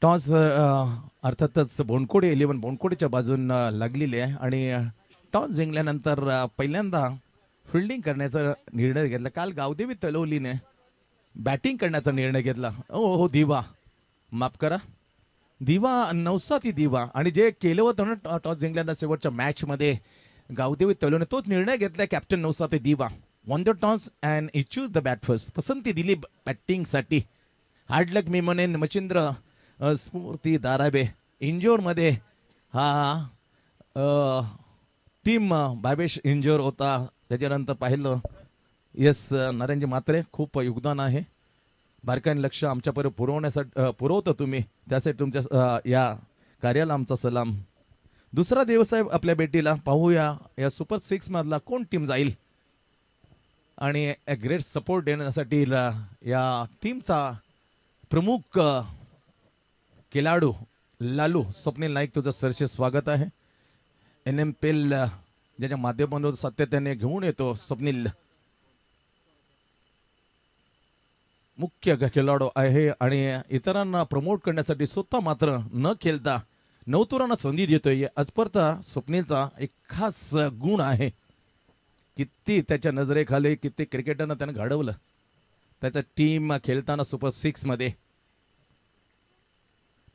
Toss अर्थातच बोंडकोडे 11 बोंडकोडेच्या बाजून लागलेली आहे आणि टॉस जिंकल्यानंतर पहिल्यांदा फिल्डिंग करण्याचा निर्णय घेतला. काल गावदेवी तलवलीने बॅटिंग करण्याचा निर्णय घेतला. हो दिवा, माफ करा, दिवा नवसाती दिवा. आणि जे केलं होतं ना टॉस जिंकल्यानंतर शेवटच्या मॅचमध्ये गावदेवी तलवलीने तोच निर्णय घेतला. कॅप्टन नवसाती दिवा won the toss and he choose the bat first. पसंती दिली बॅटिंगसाठी. हार्ड लक मी म्हणेन. मच्छिंद्र स्फूर्ती दाराबे इंजोरमध्ये हा टीम बाबेश इंजोर होता. त्याच्यानंतर पाहिलं यस नरेंद्र म्हात्रे खूप योगदान आहे. बारकाईने लक्ष आमच्यापर्यंत पुरवतं तुम्ही, त्यासाठी तुमच्या या कार्याला आमचा सलाम. दुसरा दिवस आहे आपल्या भेटीला. पाहूया या सुपर 6 मधला कोण टीम जाईल आणि ग्रेट सपोर्ट देण्यासाठी या टीमचा प्रमुख खेळाडू लालू स्वप्नील नाईक तुझं सरसे स्वागत आहे. NMPL ज्याच्या माध्यमातून सातत्याने घेऊन येतो स्वप्नील मुख्य खेळाडू आहे आणि इतरांना प्रमोट करण्यासाठी स्वतः मात्र न खेळता नवतुरांना संधी देतोय. आजपर्यंत स्वप्नीलचा एक खास गुण आहे. किती त्याच्या नजरेखाली किती क्रिकेटरनं त्यानं घडवलं. त्याचा टीम खेळताना सुपर 6 मध्ये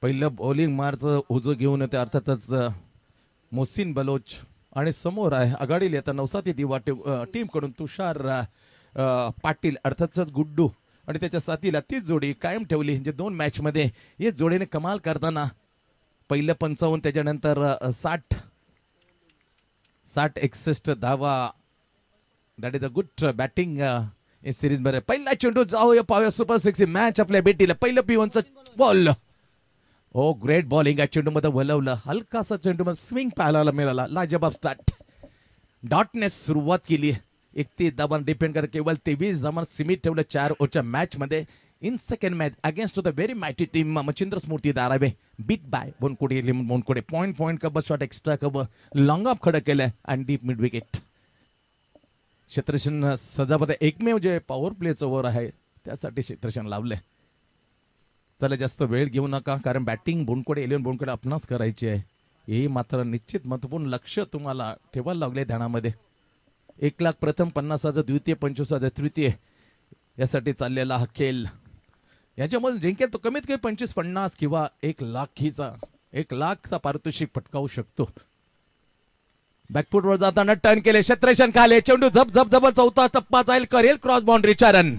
पहिलं बॉलिंग मारचं उजं घेऊन येते अर्थातच मोहसिन बलोच आणि समोर आहे आघाडीला येतात नवसाती दिवा टीम कडून तुषार पाटील अर्थातच गुड्डू आणि त्याच्या साथीला तीच जोडी कायम ठेवली. जे 2 मॅच मध्ये या जोडीने कमाल करताना पहिलं 55 त्याच्यानंतर 60 धावा. That is a good batting in series मध्ये. पहिला चेंडू जाऊया पाहूया सुपर 6 मॅच आपल्या भेटीला. पहिलं पिवनचा बॉल. हो ग्रेट बॉलिंग. या चेंडू मध्ये वलवलं हलकासा चेंडू मध्ये स्विंग पाहायला मिळाला. लाजबाब स्टार्ट. डॉटने सुरुवात केली. 31 धावांवर डिपेंड करत केवळ 23 धावांवर सीमित ठेवलं 4 ओव्हरच्या मॅच मध्ये. In second match against the very mighty team Machhindra Smriti Darabe beat by Bonkode point cover shot extra cover long off खडं केलं आणि डीप मिड विकेट. क्षेत्रशन सजावत एकमेव जे पॉवर प्लेचं ओव्हर आहे त्यासाठी क्षेत्रशन लावले. चला जास्त वेळ घेऊ नका कारण बॅटिंग बोनकोडे 11 बोनकोडे आपणास करायची आहे. हे मात्र निश्चित महत्वपूर्ण लक्ष तुम्हाला ठेवायला लागले ध्यानामध्ये. 1 लाख प्रथम 50,000 द्वितीय 25,000 तृतीय यासाठी चाललेला हा खेळ. याच्यामध्ये जिंकेल तो कमीत कमी 25-50 किंवा 1 लाखचा पारितोषिक पटकावू शकतो. बॅकफुटवर जाताना टर्न केले क्षेत्रशन खाले चेंडू झप झप झप चौथा टप्पा जाईल करेल क्रॉस बाउंड्रीचा रन.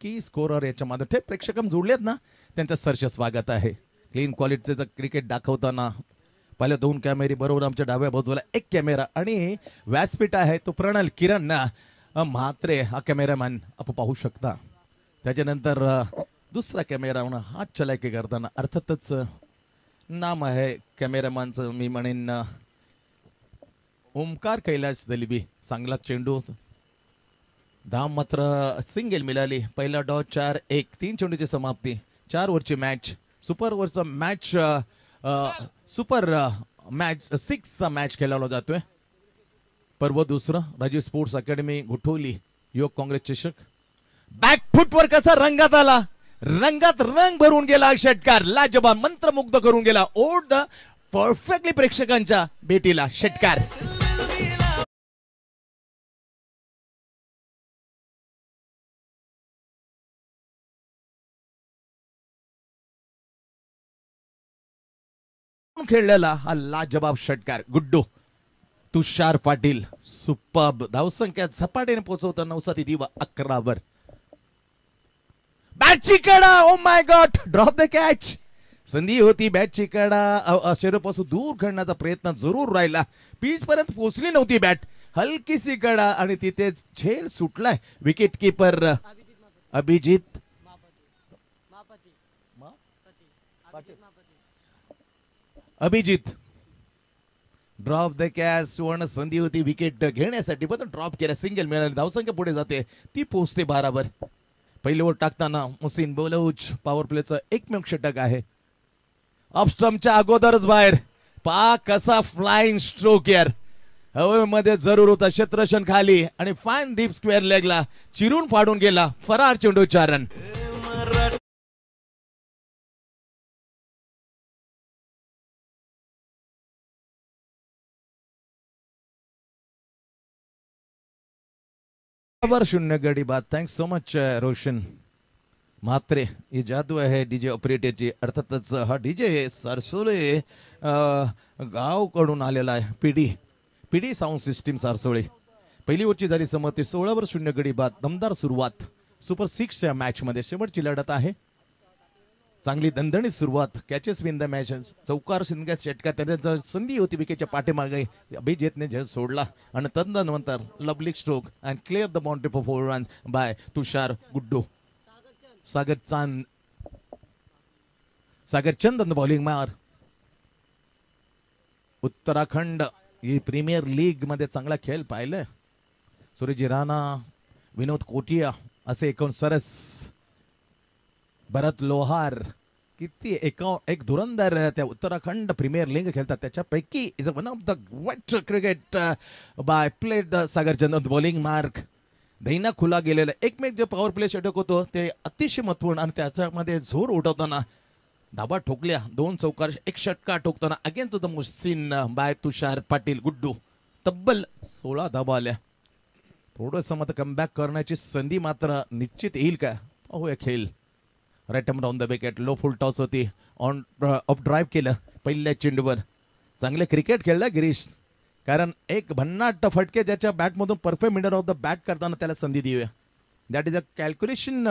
की स्कोरर याच्यामध्ये ते प्रेक्षक जोडलेत ना त्यांचं सरस स्वागत आहे. क्लीन क्वालिटीचं क्रिकेट दाखवताना पहिल्या 2 कॅमेरे बरोबर आमच्या डाव्या बाजूला 1 कॅमेरा आणि व्यासपीठ आहे तो प्रणल किरण म्हात्रे हा कॅमेरामॅन आपण पाहू शकता. त्याच्यानंतर दुसरा कॅमेरा हात चलाकी करताना अर्थातच नाम आहे कॅमेरामॅनचं मी म्हणेन ओमकार कैलास दलिबी. चांगला चेंडू धाव मात्र सिंगल मिळाली. पहिला डॉ 4-1 3 चेंडूची समाप्ती. 4 ओव्हरची मॅच सुपर ओव्हरचा मॅच सुपर मॅच 6चा मॅच खेळवला जातोय. पर्व दुसरं राजीव स्पोर्ट्स अकॅडमी घुटोली युवक काँग्रेस चषक. बॅकफुटवर कसा रंगात आला. रंगात रंग भरून गेला षटकार. लाजबाब मंत्रमुग्ध करून गेला. ओढ द परफेक्टली प्रेक्षकांच्या भेटीला षटकार. खेळलेला हा लाजबाब षटकार. गुड्डू तुषार पाटील सुपर्ब धावसंख्या झपाट्याने पोहोचवता नवसाती दिवा 11 वर. बॅटची कडा. Oh my god drop the catch. संधी होती बॅटची कडा शरीरापासून दूर खेळण्याचा प्रयत्न जरूर राहिला. पीच पर्यंत पोहोचली नव्हती बॅट. हलकीसी कडा आणि तिथे झेल सुटलाय wicket keeper Abhijit drop the catch. सुवर्ण संधी होती विकेट घेण्यासाठी पण ड्रॉप केला. सिंगल मिळाली. धावसंख्या पुढे जाते ती पोहोचते 12 वर. पहिली ओव्हर टाकताना मोहसिन बलोच पॉवर प्लेचा एकमेव षटक आहे. ऑफ स्टंपच्या अगोदरच बाहेर पा कसा फ्लाइंग स्ट्रोक यार, हवेमध्ये जरूर होता, क्षेत्ररक्षण खाली आणि फाईन डीप स्क्वेअर लेगला चिरून फाडून गेला. फरार चेंडू 4 रन. बराबर 0 गडी बाद. Thanks so much Roshan Mhatre. ही जादू आहे डीजे ऑपरेटरची. अर्थातच हा डीजे सरसोळे गावकडून आलेला आहे. PD sound system Sarsole. पहिली ओव्हरची झाली समती. 16 गडी बाद. दमदार सुरुवात सुपर 6 मॅच मध्ये. शेवटची लढत आहे. चांगली दणदणीत सुरुवात. Catches win the match. चौकार शिंदे षटकार त्याच्या संधी होती विकेटच्या पाठीमागे. अभिजितने झेल सोडला आणि तदनंतर lovely stroke and clear the boundary for 4 runs by Tushar Guddu. Sagar Chand bowling मार. उत्तराखंड ही प्रीमियर लीग मध्ये चांगला खेळ पाहिलं. सूर्यजी राणा, विनोद कोटिया असे एकूण सरस. भरत लोहार किती एक धुरंदर त्या उत्तराखंड प्रीमियर लीग खेळतात. त्याच्यापैकी is one of the weight cricket by played Sagar Chand bowling mark. दैना खुला गेलेला एकमेक जे पॉवर प्ले षटक होतो ते अतिशय महत्वपूर्ण आणि त्याच्यामध्ये जोर उठवताना धाबा ठोकल्या. 2 चौकार 1 षटकार ठोकताना अगेन टू द मुस्सिन बाय तुषार पाटील गुड्डू. तब्बल 16 धाबा आल्या. थोडंसं मत कमबॅक करण्याची संधी मात्र निश्चित येईल का पाहूया खेळ. Right arm down the wicket. Low full toss होती. ऑन अप ड्राईव्ह केलं पहिल्या चेंडूवर. चांगले क्रिकेट खेळलं गिरीश, कारण एक भन्नाट फटके ज्याच्या बॅटमधून perfect middle of the bat करताना त्याला संधी देऊया. That is a calculation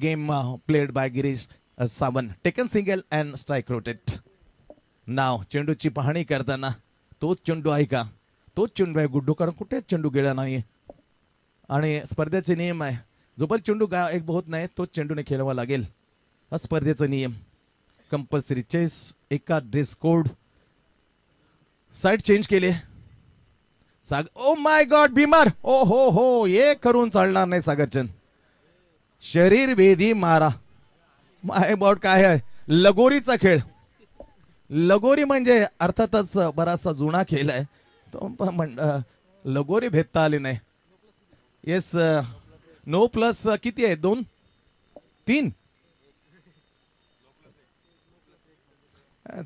game played by Girish Sawant. Taken single and strike rotate. नाव चेंडूची पाहणी करताना तोच चेंडू आहे का, तोच चेंडू आहे गुड्डू, कारण कुठेच चेंडू गेला नाही. आणि स्पर्धेचे नियम आहे, जोपर्यंत चेंडू एक होत नाही तोच चेंडूने खेळावा लागेल. हा स्पर्धेचा नियम. Compulsory chess. एका ड्रेस कोड. साइड चेंज केले. ओ माय गॉड भीमर. ओ हो हे करून चालणार नाही सागरचंद. शरीर वेधी मारा. माय गॉड काय आहे लगोरीचा खेळ. लगोरी म्हणजे अर्थातच बराचसा जुना खेळ आहे तो, लगोरी भेदता आली नाही. येस. नो प्लस किती आहे 2 3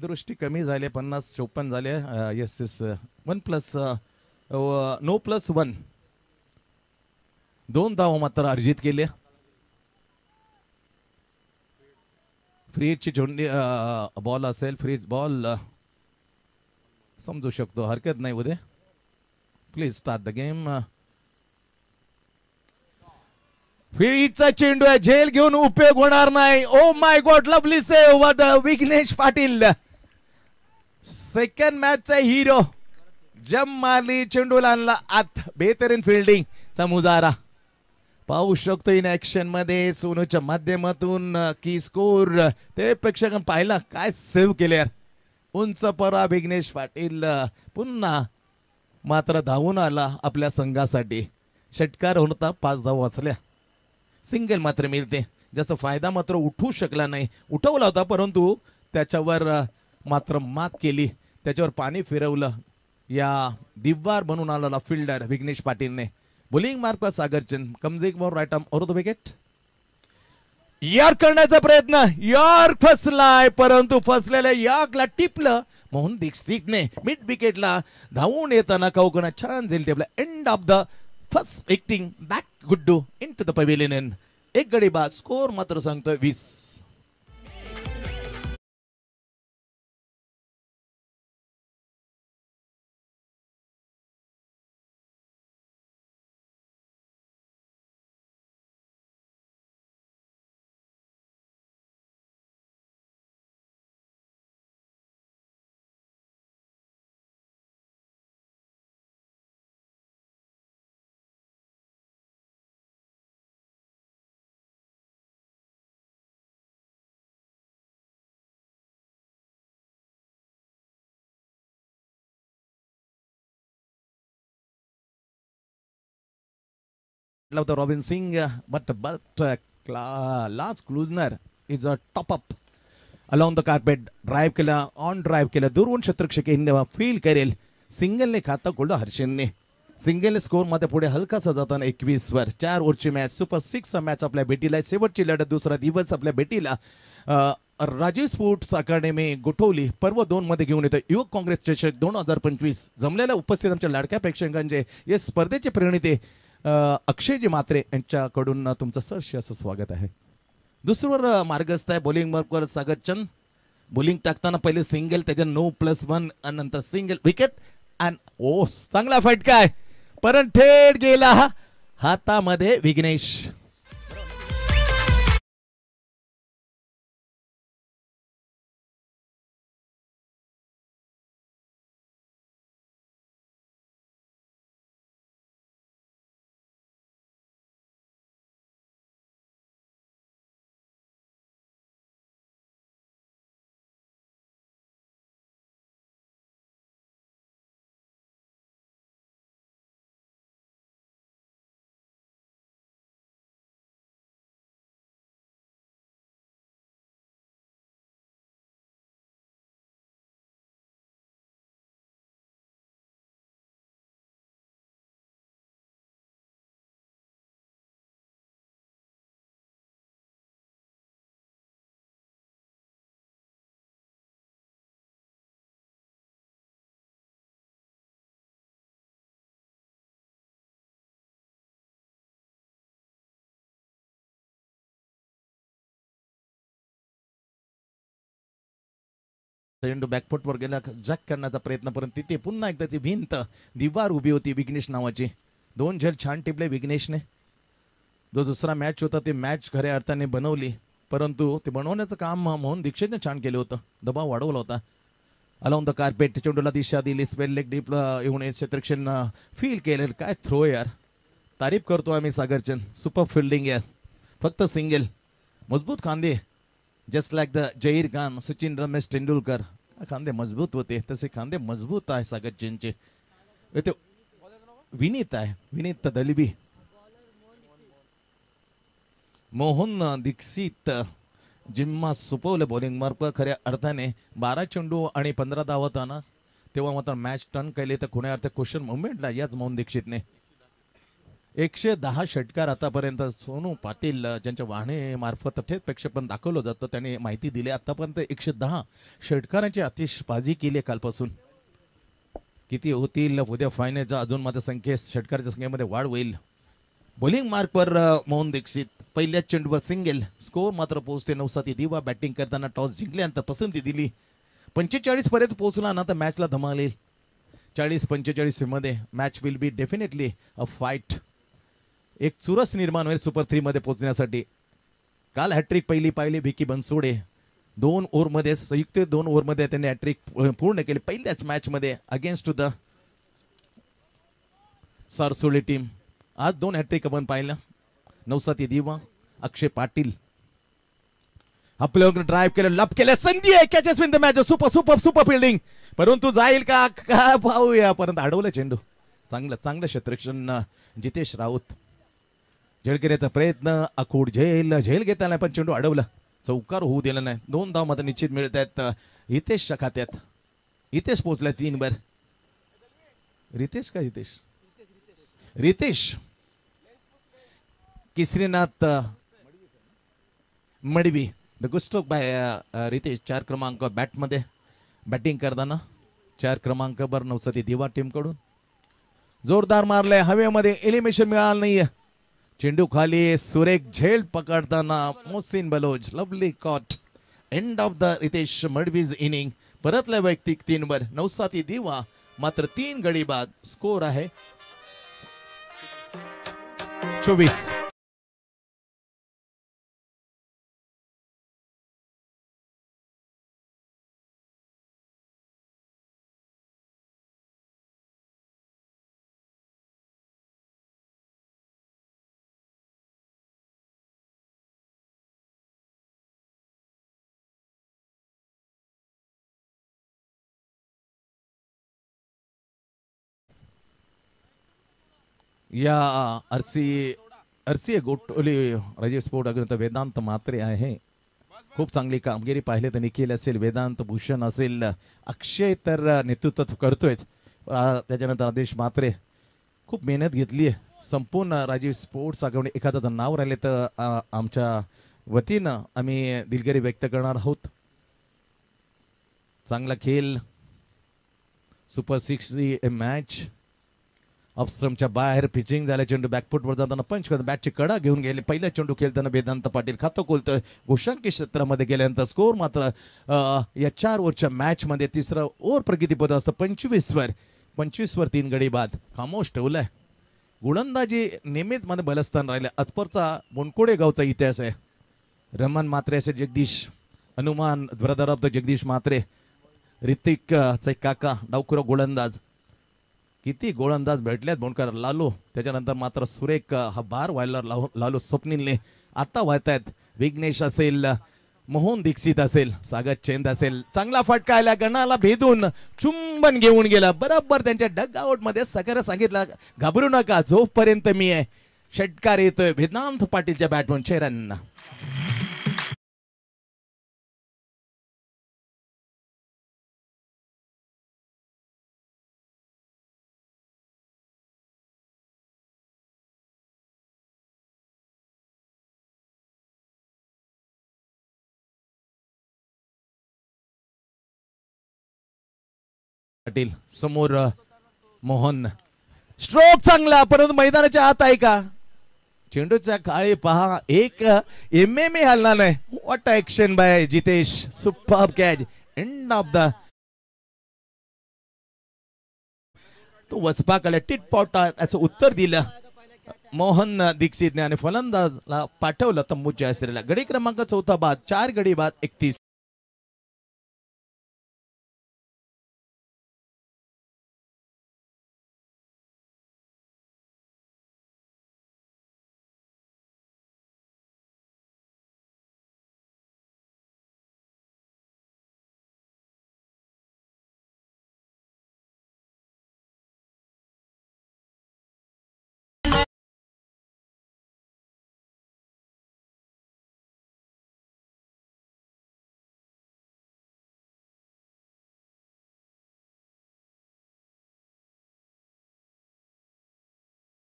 दृष्टी कमी झाली. 50-54 झाले. Yes yes 1 plus no plus 1. 2 धाव मात्र अर्जित केले. फ्रीजची चोंडी बॉल असेल. फ्रीज बॉल समजू शकतो, हरकत नाही. उद्या प्लीज स्टार्ट द गेम. फ्रीजचा चेंडू आहे. झेल घेऊन उपयोग होणार नाही. Oh my god lovely save Vighnesh Patil. Second मॅचचा हिरो. जम मारली, चेंडूला आणला आत. बेहतरीन फिल्डिंग चा मुजारा पाहू शकतो इन ऍक्शन मध्ये सोनूच्या माध्यमातून. की स्कोर ते प्रेक्षकांना पाहिला काय सेव्ह केले यार. उंच परा विघ्नेश पाटील पुन्हा मात्र धावून आला आपल्या संघासाठी. षटकार होता. 5 धावा वाचल्या. सिंगल मात्र मिळते. जास्त फायदा मात्र उठू शकला नाही. उठवला होता परंतु त्याच्यावर मात्र मात केली. त्याच्यावर पाणी फिरवलं या दिव्वार बनून आलेला फिल्डर विघ्नेश पाटीलने. Bowling mark Sagarchand. कमजिंग for right arm over the wicket. Yorker करण्याचा प्रयत्न. यार्क फसलाय परंतु फसलेल्या यार्कला टिपलं मोहन दीक्षितने. मिड विकेटला धावून येताना कौकणा छान झेल टेबला. End of the first acting back Guddu into the pavilion. 1 गडी बाद. स्कोर मात्र सांगतोय 20. The Robin Singh, but Lars Klusner is a top up. Along the carpet drive केला, ऑन ड्राईव्ह केला, दुरून शतरक्षक फील करेल. सिंगलने खाता कोल्ड हर्षनने सिंगल स्कोर मध्ये पुढे हलकासा जाताना 21 वर 4 ओव्हरची मॅच सुपर 6 मॅच आपल्या भेटीला. शेवटची लढत दुसरा दिवस आपल्या भेटीला राजीव स्पोर्ट्स अकादमी गोठवली पर्व 2 मध्ये घेऊन येतं युवक काँग्रेस चषक 2025. जमलेल्या उपस्थित आमच्या लाडक्या प्रेक्षकांचे या स्पर्धेचे प्रणेते अक्षयजी म्हात्रे यांच्याकडून तुमचं सहर्ष असं स्वागत आहे. दुसरीवर मार्गस्थ आहे बॉलिंग मार्कवर सागर चंद. बॉलिंग टाकताना पहिले सिंगल, त्याच्या 9+1 आणि नंतर सिंगल विकेट अँड ओ चांगला फटका आहे परंतु थेट गेला हातामध्ये विघ्नेश. चेंडू बॅकफुटवर गेला, जॅक करण्याचा प्रयत्न परंतु तिथे पुन्हा एकदा ती भिंत दिवार उभी होती विघ्नेश नावाची. 2 झेल छान टिपले विघ्नेशने. जो दुसरा मॅच होता ते मॅच खऱ्या अर्थाने बनवली परंतु ते बनवण्याचं काम मोहन दीक्षितने छान केलं होतं. दबाव वाढवला होता. अलॉंग द कार्पेट चेंडूला दिशा दिली, स्पेल लेग डीप येऊन क्षेत्रक्षण फील केलं. काय थ्रो यार, तारीफ करतो आम्ही सागरचंद. सुपर फिल्डिंग यार, फक्त सिंगल. मजबूत खांदे just like the Zaheer Khan, Sachin, Ramesh Tendulkar. खांदे मजबूत होते तसे खांदे मजबूत आहे सागरचंदचे. विनीत आहे, विनीत दलबी. मोहन दीक्षित जिम्मा सुपवलं बॉलिंग मार्क खऱ्या अर्थाने. 12 चेंडू आणि 15 धावताना तेव्हा मात्र मॅच टर्न केले तर कोण्या अर्थ क्वेश्चन मुवमेंटला याच मोहन दीक्षितने 110 षटकार आतापर्यंत. सोनू पाटील ज्यांच्या वाहने मार्फत थेट प्रक्षेपण दाखवलं जातं त्याने माहिती दिली आतापर्यंत 110 षटकारांची आतिषबाजी केली कालपासून. किती होतील उद्या फायनलचा अजून मात्र षटकाराच्या संख्येमध्ये वाढ होईल. बॉलिंग मार्कवर मोहन दीक्षित पहिल्याच चेंडूवर सिंगल. स्कोर मात्र पोहोचते 9-7. दिवा बॅटिंग करताना टॉस जिंकल्यानंतर पसंती दिली. 45 पर्यंत पोहोचला ना तर मॅचला धमाल येईल. 40-45 मध्ये match will be definitely a fight. एक चुरस निर्माण होईल सुपर 3 मध्ये पोहोचण्यासाठी. काल हॅट्रिक पहिली पाहिली भिकी बनसोडे. 2 ओव्हरमध्ये संयुक्त 2 ओव्हरमध्ये त्यांनी हॅट्रिक पूर्ण केली पहिल्याच मॅच मध्ये अगेन्स्ट द सारसोली टीम. आज 2 हॅट्रिक आपण पाहिलं. 9-7 दिवा, अक्षय पाटील. आपल्यावर ड्राईव्ह केलं, लप केलं, संधी आहे catches win the match. Super super super fielding परंतु जाईल का काय पाहूया. परंतु अडवलं चेंडू. चांगलं क्षेत्ररक्षण जितेश राऊत. झेल घेण्याचा प्रयत्न अखूड झेल घेताना पण चेंडू अडवलं. चौकार होऊ दिला नाही. 2 धाव मात्र निश्चित मिळत आहेत हितेशच्या खात्यात. हितेश पोहोचला 3 वर. रितेश का Hitesh? Ritesh Kesarinath Madvi. The good stroke by Ritesh. 4 क्रमांक बॅटमध्ये बॅटिंग करताना 4 क्रमांकावर 9-7 दिवा टीम कडून जोरदार मारले. हवेमध्ये एलिमिनेशन मिळालं नाहीये. चेंडू खाली सुरेख झेल पकडताना Mohsin Baloch. Lovely caught. End of the Ritesh Madvi's inning. परतल्या वैयक्तिक 3 वर 9-7 दिवा मात्र 3 गडी बाद. स्कोर आहे 24. या आरसी गोटोली राजीव स्पोर्ट अग्रंत वेदांत म्हात्रे आहे. खूप चांगली कामगिरी पाहिले तर निखिल असेल, वेदांत भूषण असेल, अक्षय तर नेतृत्व करतोय, त्याच्यानंतर आदेश म्हात्रे खूप मेहनत घेतली आहे. संपूर्ण राजीव स्पोर्ट्स अकाउंट एखादं नाव राहिले तर आमच्या वतीनं आम्ही दिलगिरी व्यक्त करणार आहोत. चांगला खेळ, सुपर 6 मॅच. अपस्ट्रमच्या बाहेर पिचिंग झाल्या, चेंडू बॅकफुटवर जाताना पंच करत बॅटची कडा घेऊन गेले. पहिला चेंडू खेळताना वेदांत पाटील खातं खोलतोय. गोशांकी क्षेत्रामध्ये गेल्यानंतर स्कोर मात्र या 4 ओव्हरच्या मॅच मध्ये तिसरा ओव्हर प्रगतीपद असतं 25वर 3 गडी बाद. खामोश ठेवलाय. गोलंदाजी नेहमीच मध्ये बलस्थान राहिले. आजपरचा बोनकोडे गावचा इतिहास आहे. रमन म्हात्रे असे Jagdish, Hanuman brother of the Jagdish Mhatre, Hrithik चे काका डावखुरा गोलंदाज. किती गोलंदाज भेटल्यात बोनकर. लालू, त्याच्यानंतर मात्र सुरेख हा बार व्हायला लालू स्वप्नीलने आता वाहतायत. विघ्नेश असेल, मोहन दीक्षित असेल, सागर चेंद असेल. चांगला फटका आला, गणाला भेदून चुंबन घेऊन गेला. बरोबर त्यांच्या डग आउट मध्ये सगळं सांगितलं, घाबरू नका जोपर्यंत मी आहे. षटकार येतोय वेदांत पाटीलच्या बॅटमन चेरन. पाटील समोर मोहन. स्ट्रोक चांगला, परंतु मैदानाच्या आत आहे का. चेंडूच्या काळी पहा, एक MMA हलणार नाही. What action by Jitesh. Superb catch. End of the तो वचपाकडे टिटपॉट असं उत्तर दिलं मोहन दीक्षितने आणि फलंदाजला पाठवलं तंबूच्या हसरेला. गडी क्रमांक 4 बाद, 4 गडी बाद 31.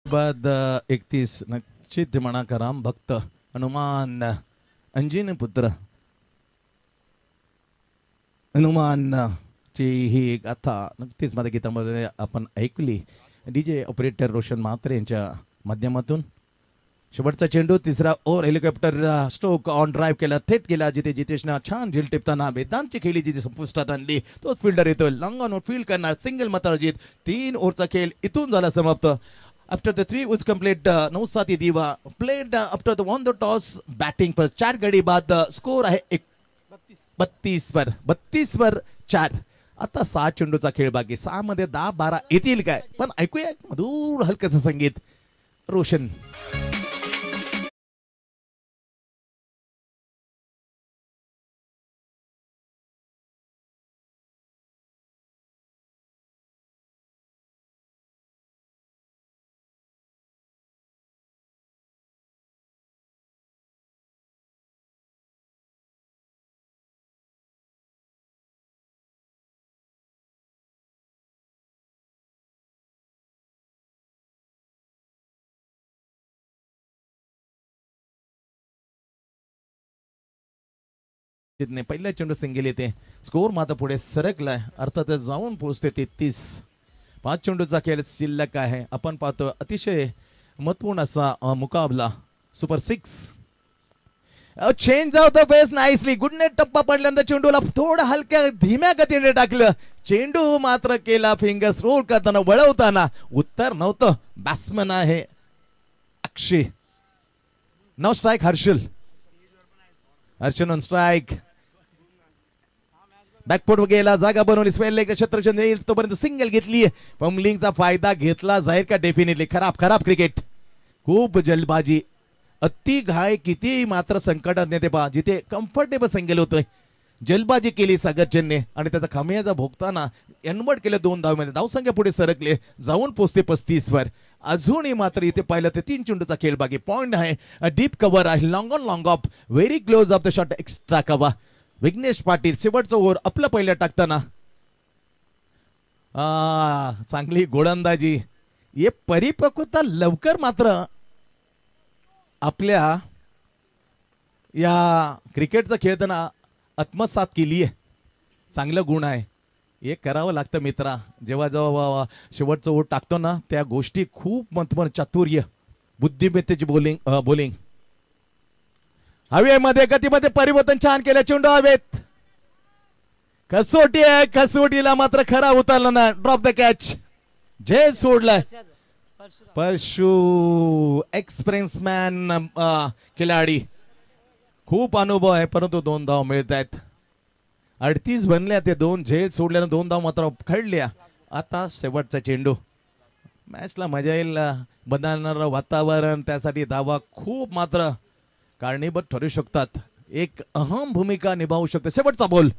बाद 31 निश्चित म्हणा का राम भक्त हनुमान अंजिन पुत्र हनुमान ची ही गाथा नक्कीच माझ्या गीतामध्ये आपण ऐकली. डीजे ऑपरेटर रोशन म्हात्रे यांच्या माध्यमातून. शेवटचा चेंडू, तिसरा over. Helicopter stroke on drive केला, थेट गेला जिथे जितेशनं छान झेल टिपताना वेदांतची खेळी जिथे संपुष्टात आणली. तोच फिल्डर येतोय लॉंग ऑन फील्ड करणार. सिंगल मात्र जीत. 3 ओव्हरचा खेळ इथून झाला समाप्त. After the 3 was complete, Nausati Diva played after the won the toss batting first. 4 गडी बाद. स्कोर आहे 32 वर 4. आता 6 चेंडूचा खेळ बाकी. 6 मध्ये 10-12 येतील काय, पण ऐकूया मधुर हलकसं संगीत. रोशन. पहिल्या चेंडू सिंगल येते. स्कोर मात्र पुढे सरकलाय, अर्थात जाऊन पोहोचते 33. 5 चेंडूचा खेळ शिल्लक आहे. आपण पाहतो अतिशय महत्वपूर्ण असा मुकाबला. Super 6 change of the pace nicely. गुडनेट टप्पा पडल्यानंतर चेंडूला थोडं हलक्या धीम्या गतीने टाकलं. चेंडू मात्र केला फिंगर्स रोल करताना, वळवताना. उत्तर नव्हतं. बॅट्समन आहे अक्षय. नाव strike Harshal. Harshal on strike. Back foot गेला, जागा बनवली. स्वेल लेग क्षेत्रचंद येईल तोपर्यंत सिंगल घेतली. पम्बलिंगचा फायदा घेतला जाईल का. डेफिनेटली खराब क्रिकेट. खूप जलबाजी, अति घाय. किती मात्र संकटात नेते पहा. जिथे कम्फर्टेबल सिंगल होतोय जलबाजी केली सागरचंदने आणि त्याचा खामियाजा भोगताना एनवर्ड केले 2 धावमध्ये धावसंख्या पुढे सरकले जाऊन पोहोचते 35 वर. अजूनही मात्र इथे पाहिलं तर 3 चेंडूचा खेळ बाकी. पॉइंट आहे डीप कव्हर आहे long on long off very close off the shot extra cover. Vighnesh Patil शेवटचं ओव्हर आपलं पहिलं टाकताना चांगली गोलंदाजी. हे परिपक्वता लवकर मात्र आपल्या या क्रिकेटचा खेळताना आत्मसात केली आहे. चांगलं गुण आहे हे करावं लागतं मित्रा. जेव्हा जेव्हा शेवटचं ओव्हर टाकतो ना त्या गोष्टी खूप महत्त्वाचं चातुर्य बुद्धिमत्तेची बॉलिंग हवेमध्ये गतीमध्ये परिवर्तन छान केलं. चेंडू हवेत कसोटी आहे कसोटीला मात्र खरा उतरला ना. ड्रॉप द कॅच जे सोडलाय परशु एक्सपिरियन्समॅन खिलाडी. खूप अनुभव आहे परंतु 2 धाव मिळत आहेत. 38 बनल्या ते 2 झेल सोडल्यानं 2 धाव मात्र खडल्या. आता शेवटचा चेंडू मॅचला मजा येईल बदलणारं वातावरण त्यासाठी धावा खूप मात्र कारणीभूत ठरू शकतात. एक अहम भूमिका निभावू शकते. शेवटचा बॉल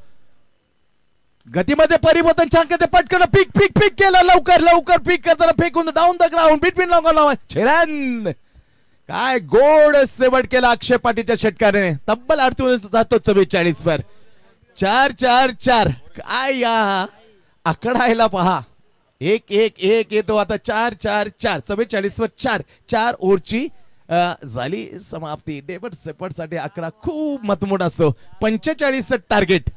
गतीमध्ये परिवर्तन छान करते पटकन पिक पिक पिक केलं लवकर लवकर पिक करताना फेकून down the ground between long छेरान. काय गोड शेवट केला अक्षय पाटीलच्या षटकाने. तब्बल अडचून जातो 44 वर. 4-4-4 काय या आकडायला पहा. 1-1-1 येतो आता 4-4-4 44 वर 4 ओव्हरची झाली समाप्ती. डेव्हिड शेपर्ड साठी आकडा खूप मतमोड असतो. 45 टार्गेट.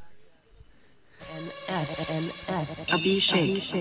अभिषेक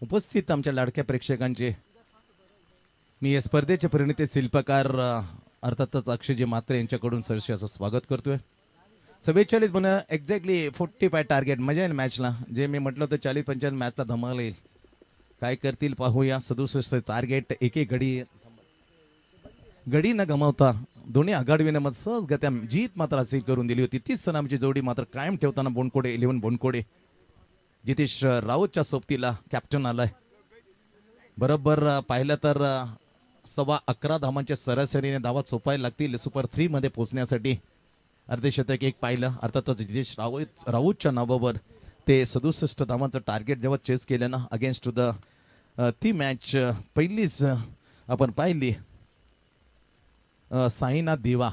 उपस्थित आमच्या लाडक्या प्रेक्षकांचे मी या स्पर्धेचे परिणिते शिल्पकार अर्थातच अक्षयजी मात्रे यांच्याकडून सरशी असं स्वागत करतोय. 44 म्हणा एक्झॅक्टली 45 टार्गेट. मजा येईल मॅचला. जे मी म्हटलं होतं 40-45 मॅचला धमाल येईल. काय करतील पाहूया. 67 टार्गेट. एक गडी न गमावता दोन्ही आघाडीने मग सहजगत्या जीत मात्र हासिल करून दिली होती. 30 सलामीची जोडी मात्र कायम ठेवताना बोनकोडे 11 बोनकोडे जितेश राऊतच्या सोबतीला कॅप्टन आलाय. बरोबर पाहिलं तर 11.15 धावांच्या सरासरीने धावा चोपायला लागतील सुपर 3 मध्ये पोहोचण्यासाठी. अर्धशतक एक पाहिलं अर्थातच जितेश राऊतच्या नावावर ते 67 धावांचं टार्गेट जेव्हा चेस केलं ना अगेन्स्ट टू द ती मॅच पहिलीच आपण पाहिली साईनाथ देवा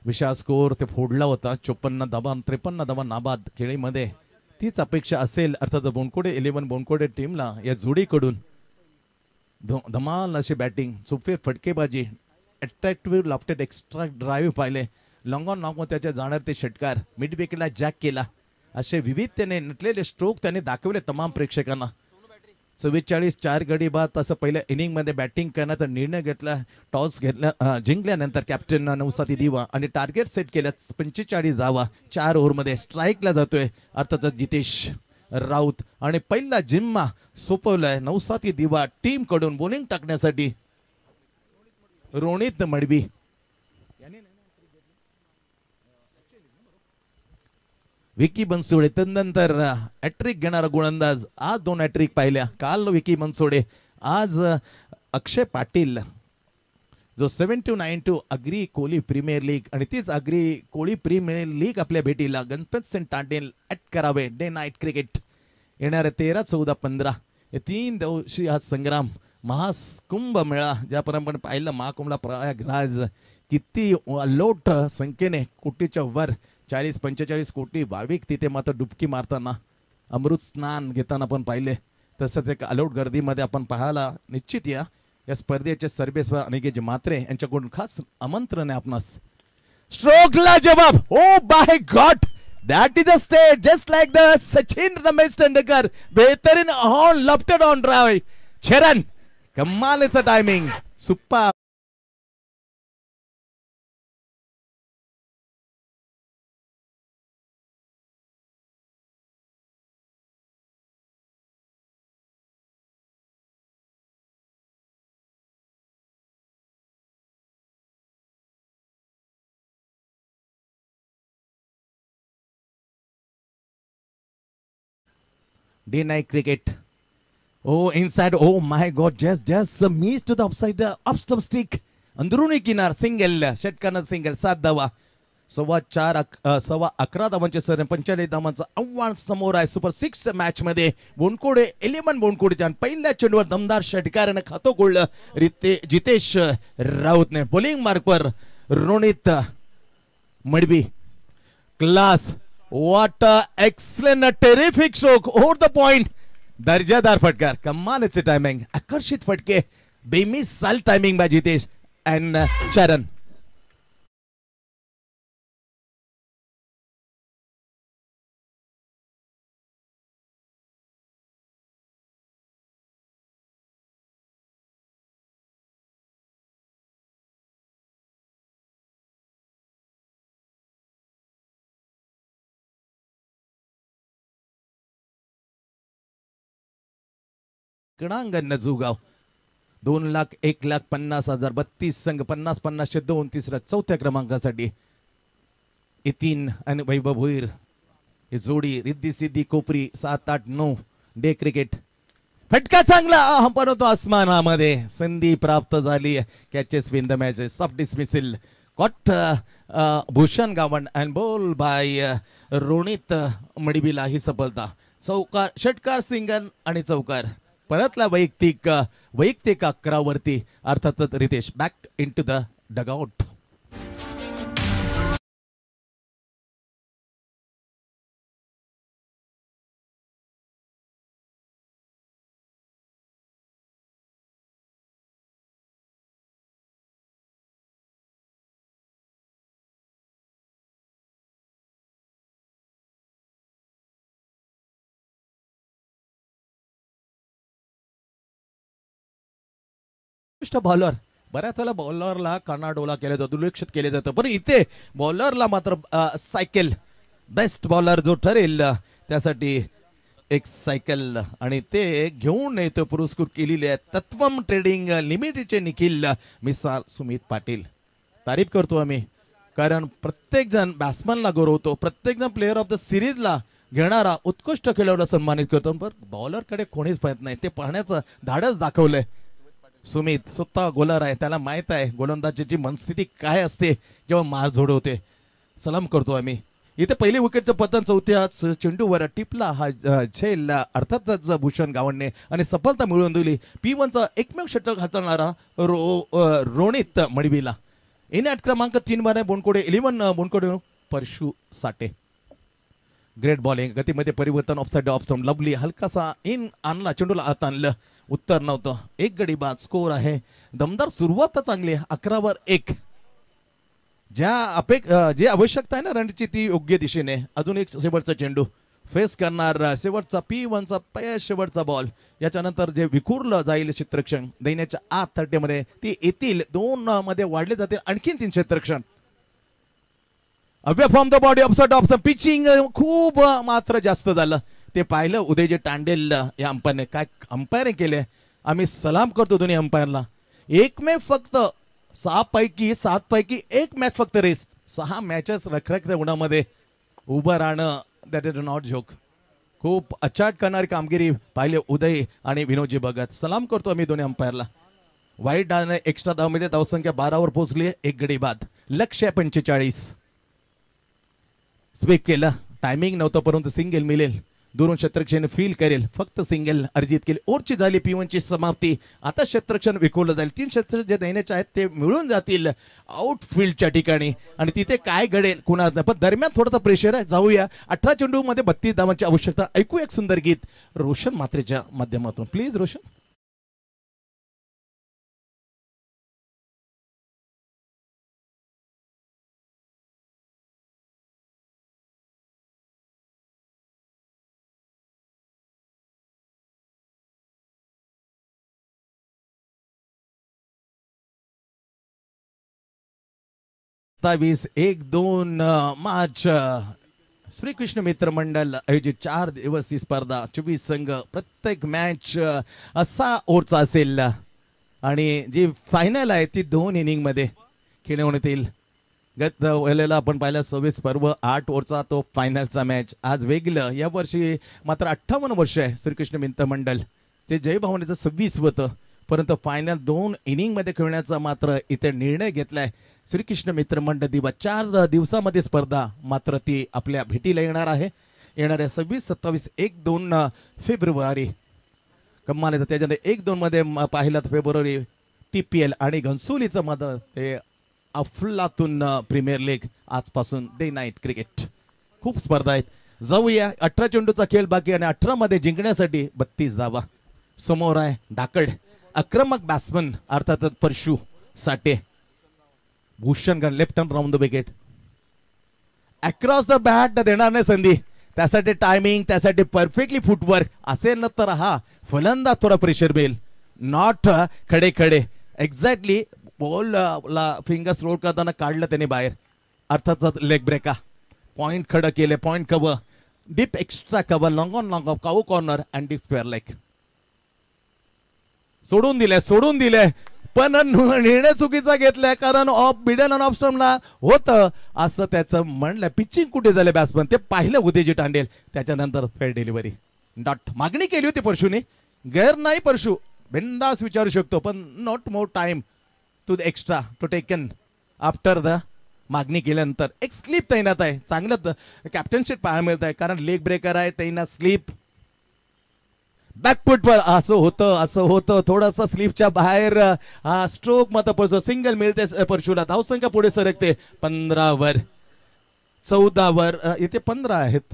विशाल स्कोर ते फोडला होता. 54 धावा 53 धावा नाबाद खेळीमध्ये. तीच अपेक्षा असेल अर्थात बोनकोडे 11 बोनकोडे टीमला या जोडीकडून. धमाल अशी बॅटिंग, सुफेर फटकेबाजी, अट्रॅक्टिव्ह लॉफ्टेड एक्स्ट्रा ड्राईव्ह पाहिले, लॉंग ऑन नॉक त्याच्या जाणार ते षटकार, मिड विकेटला जॅक केला. असे विविधतेने नटलेले स्ट्रोक त्याने दाखवले तमाम प्रेक्षकांना. 44 गडी बाद असं पहिल्या इनिंग मध्ये बॅटिंग करण्याचा निर्णय घेतला. टॉस घेतला, जिंकल्यानंतर कॅप्टन नवसाती दिवा आणि टार्गेट सेट केलं 45 धावा 4 ओव्हरमध्ये. स्ट्राईकला जातोय अर्थातच जितेश राऊत आणि पहिला जिम्मा सोपवलाय नवसाती दिवा टीम कडून बॉलिंग टाकण्यासाठी रोनित मडवी. विकी बनसोडे त्यानंतर हॅट्रिक घेणारा गोलंदाज, आज 2 हॅट्रिक पाहिल्या. काल विकी बनसोडे, आज अक्षय पाटील जो 7-9 अग्री कोहली प्रीमियर लीग आणि तीच अग्री कोहली प्रीमियर लीग आपल्या भेटीला गणपत सिंग टांडेल ॲट करावे. डे नाईट क्रिकेट येणाऱ्या 13, 14, 15 हे 3 दिवशी हा संग्राम महाकुंभ मेळा ज्याप्रमाणे आपण पाहिलं महाकुंभला प्रयागराज किती अलोट संख्येने कोटीच्या वर 40-45 कोटी भाविक तिथे मात्र डुबकी मारताना अमृत स्नान घेताना पण पाहिले. तसंच एक अलोट गर्दीमध्ये आपण पाहायला निश्चित या स्पर्धेचे सर्वेस्व अनिकेत म्हात्रे यांच्याकडून खास आमंत्रण आहे आपणास. स्ट्रोकला जवाब, oh by god, that is a state just like the Sachin Ramesh Tendulkar. बेहतरीन on lofted on drive Charan, कमालीचं timing, super. Day night cricket. Oh, inside. Oh my God. Just a miss to the upside up stump stick. अंदरुनी किनार single, षटकानं single 7 धावा. 11 धावांचे sir 45 धावांचं आव्हान समोर आहे. Super 6 match मध्ये बोनकोडे 11 बोनकोडेच्या पहिल्या चेंडूवर दमदार षटकारानं खातं कोळलं जितेश राऊतने. बॉलिंग मार्कवर Ronit Madvi. Class, what excellent terrific stroke over the point. दर्जादार फटकार, कमालीचे टायमिंग, आकर्षित फटके, बेमिसाल टायमिंग बाय जितेश अँड चरण. कणांगण नजुगाव 2,00,000, 1,50,000 32 संघ 50-50 2 तिसऱ्या 4थ्या क्रमांकासाठी इतीन आणि वैभव भोईर ही जोडी. Riddhi Siddhi Kopri 7-8-9 day cricket. फटका चांगला पण होतो आसमानामध्ये. संधी प्राप्त झाली. Catches win the match. Soft dismissal caught Bhushan Gawand and ball by Ronit मडवीला ही सफलता. चौकार, षटकार, सिंगल आणि चौकार. परतला वैयक्तिक 11 वरती अर्थातच Ritesh. Back into the dugout. Bowler, बऱ्याच वेळा बॉलरला कर्नाडोला केलं जातं, दुर्लक्षित केले जातं, पण इथे बॉलरला मात्र सायकल, बेस्ट बॉलर जो ठरेल त्यासाठी एक सायकल आणि ते घेऊन येतो पुरस्कृत केलेले आहे. तत्वम ट्रेडिंग लिमिटेडचे निखिल मिसाल सुमित पाटील. तारीफ करतो आम्ही, कारण प्रत्येक जण बॅट्समनला गौरवतो, प्रत्येक जण प्लेअर ऑफ द सिरीजला घेणारा उत्कृष्ट खेळाडूला सन्मानित करतो, पण बॉलरकडे कोणीच पाहत नाही. ते पाहण्याचं धाडस दाखवलंय. सुमित स्वतः गोलर आहे, त्याला माहित आहे गोलंदाजीची मनस्थिती काय असते जेव्हा मार झोड होते. सलाम करतो आम्ही. इथे पहिली विकेटचं पतन 4थ्या चेंडूवर टिपला हा झेल अर्थातच भूषण गावंडने आणि सफलता मिळवून दिली. P1चा एकमेव षटक हाताळणारा रोनित मडवीला. इनॅट क्रमांक 3 बोनकोडे 11 बोनकोडे परशु साठे. ग्रेट बॉलिंग, गतीमध्ये परिवर्तन, ऑफसाइड ऑफ स्टंप, लवली, हलकासा इन आणला, चेंडूला आत आणलं, उत्तर नव्हतं. एक गडी बाद, स्कोर आहे. दमदार सुरुवात चांगली आहे, 11-1. जे आवश्यकता आहे ना रणची ती योग्य दिशेने. अजून एक शेवटचा चेंडू फेस करणार, शेवटचा P1चा शेवटचा बॉल. याच्यानंतर जे विखुरलं जाईल क्षेत्ररक्षण देण्याच्या आत 30 मध्ये ती येतील, 2 मध्ये वाढले जातील आणखीन 3 क्षेत्ररक्षण. Away from the body offside of the pitching खूप मात्र जास्त झालं. ते पाहिलं उदयजी टांडेल या अंपायरने, काय अंपायरिंग केले. आम्ही सलाम करतो दोन्ही अंपायरला. एक मे फक्त 6 पैकी 7 पैकी एक मॅच फक्त रेस्ट, 6 मॅचेस रखरखत्या उन्हामध्ये उभं राहणं, दॅट इज नॉट जोक. खूप अचाट करणारी कामगिरी पाहिले उदय आणि विनोदजी भगत. सलाम करतो आम्ही दोन्ही अंपायरला. वाईट डाने एक्स्ट्रा धावमध्ये धावसंख्या 12वर पोहोचली. एक गडी बाद, लक्ष्य 45. स्वीप केलं, टायमिंग नव्हतं परंतु सिंगल मिळेल, दुरून क्षेत्ररक्षण फील करेल, फक्त सिंगल अर्जित केली. ओव्हरची झाली P1ची समाप्ती. आता क्षेत्ररक्षण विखुरलं जाईल, 3 क्षेत्र जे देण्याचे आहेत ते मिळून जातील आउटफील्डच्या ठिकाणी आणि तिथे काय घडेल कुणाच नाही. पण दरम्यान थोडासा प्रेशर आहे. जाऊया 18 चेंडू मध्ये 32 धावांची आवश्यकता. ऐकू एक सुंदर गीत रोशन मात्रेच्या माध्यमातून. प्लीज रोशन. सत्तावीस 1-2 मार्च श्रीकृष्ण मित्र मंडळ आयोजित 4 दिवसीय स्पर्धा, 24 संघ, प्रत्येक मॅच 6 ओव्हरचा असेल आणि जी फायनल आहे ती 2 इनिंग मध्ये खेळवण्यात येईल. गत वेळेला आपण पाहिलं 26 पर्व 8 ओव्हरचा तो फायनलचा मॅच. आज वेगळं, या वर्षी मात्र 58 वर्ष आहे श्रीकृष्ण मित्र मंडळ. ते जय भावनेचं 26 होतं, परंतु फायनल 2 इनिंग मध्ये खेळण्याचा मात्र इथे निर्णय घेतलाय श्रीकृष्ण मित्र मंडळ. 4 दिवसामध्ये स्पर्धा मात्र ती आपल्या भेटीला येणार आहे. येणाऱ्या 26, 27, 1-2 फेब्रुवारी. कमाल येतं त्याच्यानंतर 1-2 मध्ये पाहिलं फेब्रुवारी TPL आणि घनसोलीचं मध ते अफलातून प्रीमियर लीग आजपासून डे नाईट क्रिकेट. खूप स्पर्धा आहेत. जाऊया, 18 चेंडूचा खेळ बाकी आणि 18 मध्ये जिंकण्यासाठी 32 धावा. समोर आहे धाकड आक्रमक बॅट्समन अर्थातच परशु साठे. भूषण गण left hand round the wicket, across the bat देणार नाही संधी. त्यासाठी टायमिंग, त्यासाठी परफेक्टली फुटवर्क असेल ना तर हा फलंदाज थोडा प्रेशर बेल, नॉट खडे खडे. एक्झॅक्टली बॉल ला फिंगर्स रोल करताना काढलं त्याने बाहेर, अर्थातच लेग ब्रेका. पॉइंट खडं केले, point cover, deep extra cover, long on cow corner and deep square leg. सोडून दिले पण निर्णय चुकीचा घेतलाय, कारण ऑफ मिडल आणि ऑफ स्टंपला होतं असं त्याचं म्हणलं. पिचिंग कुठे झाले बॅट्समन ते पाहिलं उदयजी टांडेल. त्याच्यानंतर फेअर डिलिव्हरी, डॉट मागणी केली होती परशुने, गैर नाही. परशु बिंदास विचारू शकतो पण not more time to the extra two taken after the मागणी केल्यानंतर. एक स्लीप तैनात आहे, चांगलं कॅप्टनशिप पाहायला मिळत आहे, कारण लेग ब्रेकर आहे तैनात. स्लीप बॅकफुटवर असं होतं थोडंसं स्लीपच्या बाहेर. हा स्ट्रोक मत पोहोचतो, सिंगल मिळते परशुला. धावसंख्या पुढे सरकते 15 वर, 14 वर, इथे 15 आहेत.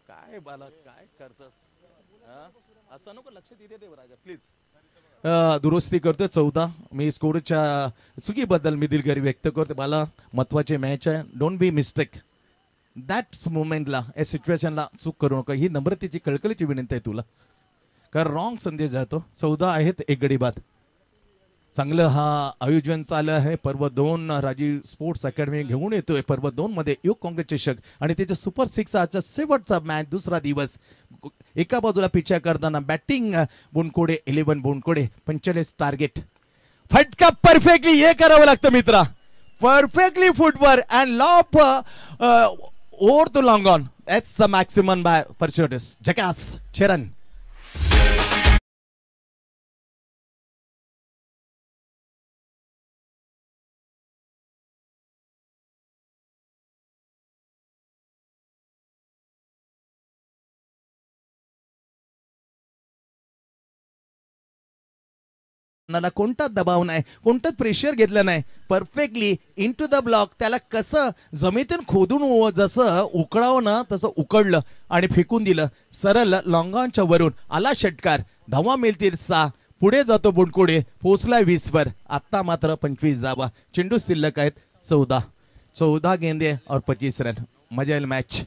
काय बाला काय करतस, असं नको लक्ष तिथे दे राजा प्लीज. दुरुस्ती करतोय 14. मी स्कोरच्या चुकीबद्दल मी दिलगिरी व्यक्त करतो. मला महत्वाची मॅच आहे, डोंट बी मिस्टेक. दॅट्स मुवमेंटला या सिच्युएशनला चूक करू नका, ही नम्रतेची कळकळीची विनंती आहे तुला, कारण रॉंग संदेश जातो. 14 आहेत, एक गडी बाद. चांगलं हा आयोजन चालू आहे. पर्व 2 राजीव स्पोर्ट्स अकॅडमी घेऊन येतोय. पर्व 2 मध्ये योग काँग्रेस चषक आणि त्याचे सुपर 6 आजचा शेवटचा मॅच, दुसरा दिवस. एका बाजूला पिछा करताना बॅटिंग बोनकोडे 11 बोनकोडे 45 टार्गेट. फटका परफेक्टली हे करावं लागतं मित्रा, परफेक्टली फुटवर and lob over to long on. That's the maximum by परशुटिस. जकास चरण. गोलंदाजाला कोणताच दबाव नाही, कोणतंच प्रेशर घेतलं नाही. Perfectly into the block. त्याला कसं जमिनीतून खोदून जसं उकळावं ना तसं उकडलं आणि फेकून दिलं सरळ लॉंगॉनच्या वरून. आला षटकार. धावा मिळतील 6. पुढे जातो बोंडकोडे. पोहोचला 20 वर. आता मात्र 25 धावा. चेंडू शिल्लक आहेत 14 गेंदे और 25 रन. मजा येईल मॅच.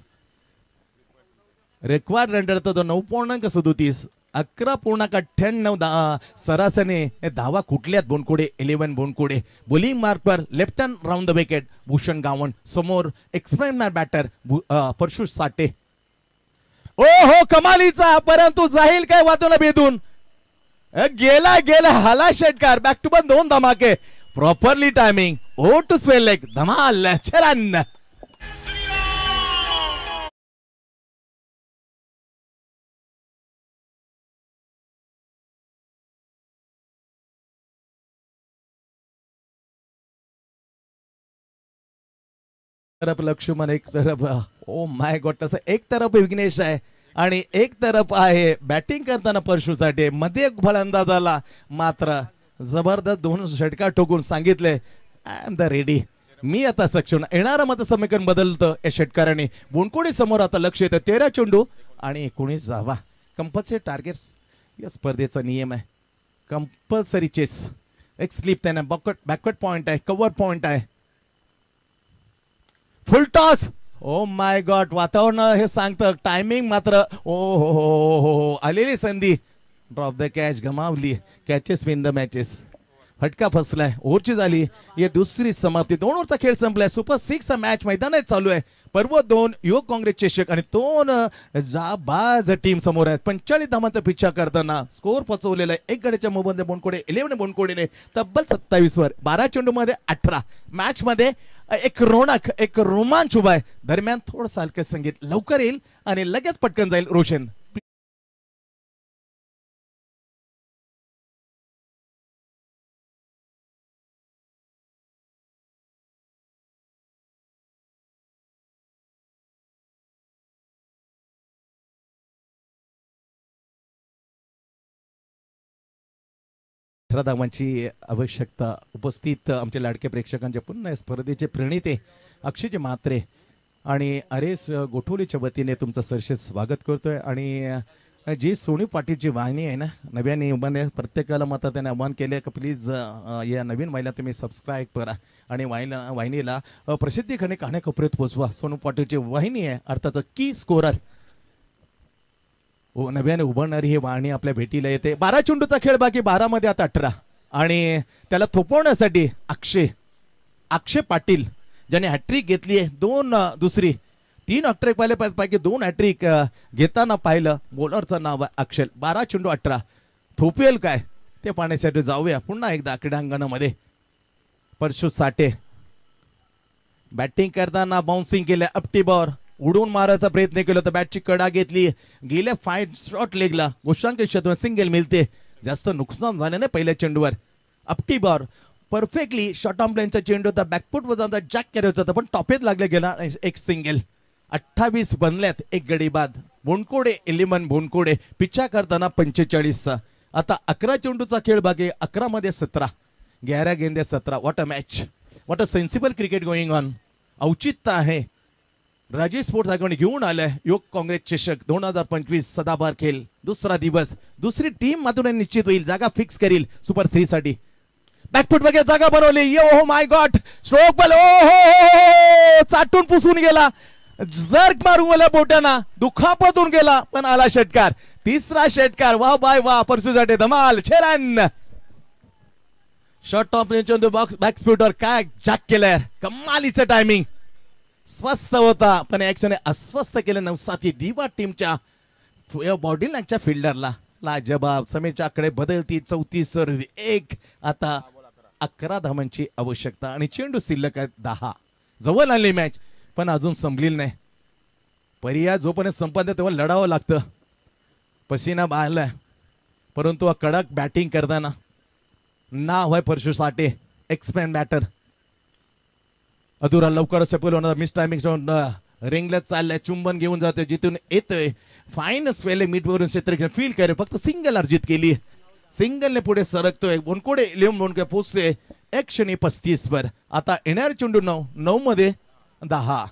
रेकॉर्ड रन रडतो तो 9.37. 11.98 सरासरीने धावा कुठल्यात बोंडकोडे 11 बोंडकोडे. बोलिंग मार्कवर left hand round the wicket Bhushan Gavan. समोर एक्सपेरिमेंट बॅटर परशु साठे. ओ हो कमालीचा, परंतु जाईल काय वादोला भेदून. गेला हाला षटकार. बॅक टू बॅक 2 धमाके. Properly timing. Oh to swell leg. धमाल. छलान. तरफ लक्ष्मण, एक तरफ ओ माय गॉड तसं एक तरफ विघ्नेश आहे आणि एक तरफ आहे बॅटिंग करताना परशुसाठी. मध्ये एक फलंदाजाला मात्र जबरदस्त 2 षटकार ठोकून सांगितले आय एम द रेडी. मी आता सक्षम. येणारं मतसमीकरण बदलतं या षटकाराने. बोंडकोडे समोर आता लक्ष येतं. 13 चेंडू आणि 19 धावा. कंपल्सरी टार्गेट्स या स्पर्धेचा नियम आहे. Compulsory chess. एक स्लिप त्याने बॅकवर्ड पॉइंट आहे, कव्हर पॉइंट आहे. फुल टॉस. O my God. वातावरण हे सांगतं. टायमिंग मात्र ओ हो आलेली संधी. ड्रॉप द कॅच गमावली. Catches win the matches. फटका फसलाय. ओव्हरची झाली. ही दुसरी समाप्ती. 2 ओव्हरचा खेळ संपलाय. सुपर 6 मॅच मैदानात चालू आहे. पर्व 2 युवक काँग्रेस चषक आणि 2 जाबाज टीम समोर आहेत. 45 धावांचा पिछा करताना स्कोर पचवलेला आहे. 1 गड्याच्या मोबदल्यात बोंडकोडे 11 बोंडकोडेने तब्बल 27 वर. 12 चेंडू मध्ये 18. मॅच मध्ये एक रोणक, एक रोमांच उभा आहे. दरम्यान थोडं हलकं संगीत लवकर येईल आणि लगेच पटकन जाईल. रोशन धावांची आवश्यकता. उपस्थित आमच्या लाडके प्रेक्षकांच्या पुन्हा स्पर्धेचे प्रणिते अक्षयजी म्हात्रे आणि आरेस गोठवलीच्या वतीने तुमचं सरसेस स्वागत करतोय. आणि जी सोनी पाटीलची वाहिनी आहे ना नव्याने उभारणे, प्रत्येकाला मात्र त्याने आव्हान केले की प्लीज या नवीन वाहिनीला तुम्ही सबस्क्राईब करा आणि वाहिनीला प्रसिद्धीकडे कानाकोपऱ्यात पोचवा. सोनू पाटीलची वाहिनी आहे अर्थात की स्कोरर नव्याने उभारणारी ही वाहिनी आपल्या भेटीला येते. 12 चेंडूचा खेळ बाकी. 12 मध्ये आता 18 आणि त्याला थोपवण्यासाठी अक्षय पाटील ज्याने हॅट्रिक घेतली आहे. 2 दुसरी 3 हॅट्रिक पाहिले पैकी 2 हॅट्रिक घेताना पाहिलं. बॉलरचं नाव आहे अक्षय. 12 चेंडू 18. थोपेल काय ते पाहण्यासाठी जाऊया पुन्हा एकदा क्रीडांगणामध्ये. परशु साठे बॅटिंग करताना बाउन्सिंग केलं. अपटी बॉल उडून मारायचा प्रयत्न केला तर बॅटची कडा घेतली. गेल्या 5 शॉट लेगला गोशांक क्षेत्रात सिंगल मिळते. जास्त नुकसान झालं नाही पहिल्या चेंडूवर. अपटी बॉल परफेक्टली शॉर्ट ऑन प्लेनचा चेंडू होता. बॅकफुट वर जाऊन जॅक करायचा होता पण टॉपेत लागले गेला. एक सिंगल. 28 बनल्यात. 1 गडी बाद. बोंडकोडे 11 बोंडकोडे पिच्छा करताना 45. आता 11 चेंडूचा खेळ बाकी. 11 मध्ये 17. 11 गेंदे 17. What a match. What a sensible cricket going on. औचित्य आहे. राजी स्पोर्ट्स आयकॉन घेऊन आलाय युवक काँग्रेस चषक 2025 सदाबहार खेळ. दुसरा दिवस. दुसरी टीम मात्र निश्चित होईल. जागा फिक्स करील सुपर 3 साठी. बॅकफुट वगैरे जागा बनवली. Oh my god. Stroke ball. ओ हो चाटून पुसून गेला. जर्क मारून गेला बोटाना. दुखापतून गेला पण आला षटकार. 3रा षटकार. वाह बाय वाह. परसूसाठी धमाल. 6 run. Short of range box back speeder काय जॅक केलंय. कमालीचं टायमिंग. स्वस्त होता पण ऍक्शन अस्वस्थ केलं. 9-7 दिवा टीमच्या बॉडी लाईनच्या फिल्डरला. लाजबाब. समीरच्या आकडे बदलती. 34-1. आता 11 धावांची आवश्यकता आणि चेंडू शिल्लक आहेत 10. जवळ आली मॅच पण अजून संपलेली नाही. पर्याय जोपर्यंत संपत नाही तेव्हा लढावं लागतं. पसीना बाळलाय परंतु कडक बॅटिंग करताना नाव आहे परशु साठे. Experiment batter. अधुरा लवकरच सफल होणार. मिस टायमिंग रिंगलत चाललाय. चुंबन घेऊन जातोय. जिथून येतोय फाईन स्वेले मिडवरून क्षेत्र फील करे. फक्त सिंगल अर्जित केली. सिंगलने पुढे सरकतोय. बोनकोडे 11 बोनकोडे पोहोचले 135 वर. आता येणार चेंडू 9 मध्ये 10.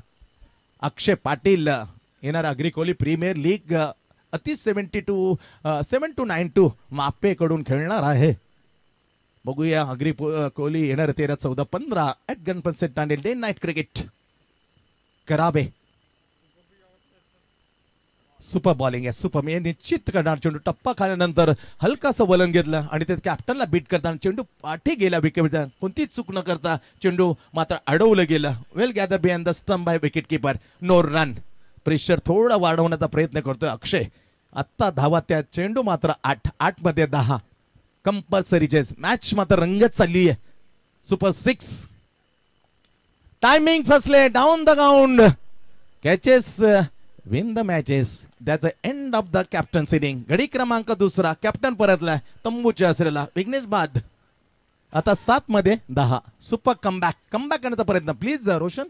अक्षय पाटील येणार अग्री कोहली प्रीमियर लीग अति 7-2 मापे कडून खेळणार आहे. बघूया अग्री कोहली येणार 13-14-15 at Ganpat set Thane day night cricket. कराबे सुपर बॉलिंग आहे. सुपर मी निश्चित करणार चेंडू टप्पा खाल्यानंतर हलकासं वलन घेतलं आणि ते कॅप्टनला बीट करताना चेंडू पाठी गेला विकेट. कोणतीच चूक न करता चेंडू मात्र अडवलं गेलं. Well gather behind the stump by wicket keeper. No run. Pressure थोडा वाढवण्याचा प्रयत्न करतोय अक्षय. आत्ता धावा त्या चेंडू मात्र 8 मध्ये 10. Compulsory chess. मॅच मात्र रंगत चालली आहे. सुपर 6. टायमिंग फसले. Down the ground. Catches win the matches. That's the end of the captains inning. गडी क्रमांक 2 कॅप्टन परतलाय तंबूच्या असलेला विघ्नेश बाद. आता 7 मध्ये 10. सुपर कमबॅक करण्याचा प्रयत्न प्लीज रोशन.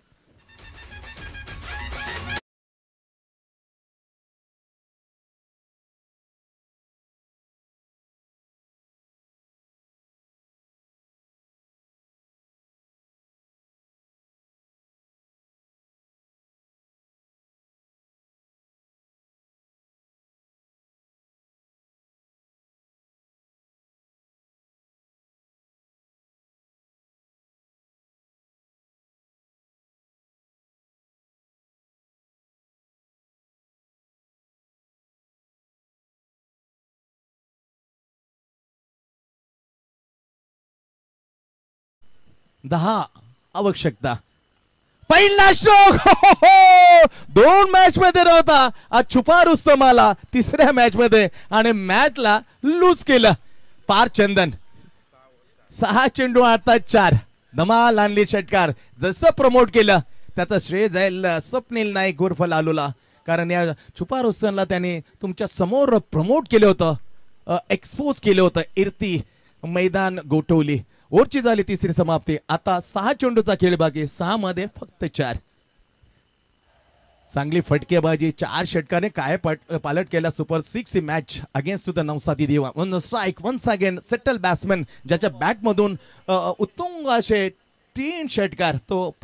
आवश्यकता. पहिला स्ट्रोक 2 मॅच मध्ये होता. आज छुपा रुस्तम आला तिसऱ्या मॅच मध्ये आणि मॅचला लूज केलं. पार चंदन 6 चेंडू आता 4. धमाल आणली षटकार. जसं प्रमोट केलं त्याचं श्रेय जाईल स्वप्नील नाईक उर्फ लालूला. कारण या छुपा रुस्तमला त्याने तुमच्या समोर प्रमोट केलं होतं. एक्सपोज केलं होतं. इर्ती मैदान गोठवली. ओव्हरची झाली तिसरी समाप्ती. आता 6 चेंडूचा खेळ बाकी. 6 मध्ये फक्त 4. चांगली फटकेबाजी. 4 षटकाने काय पालट केला. सुपर 6 ही मॅच अगेन्स्ट द नवसादी देवा. One strike once again settle batsman ज्याच्या बॅट मधून उत्तुंग असे 3 षटकार. तो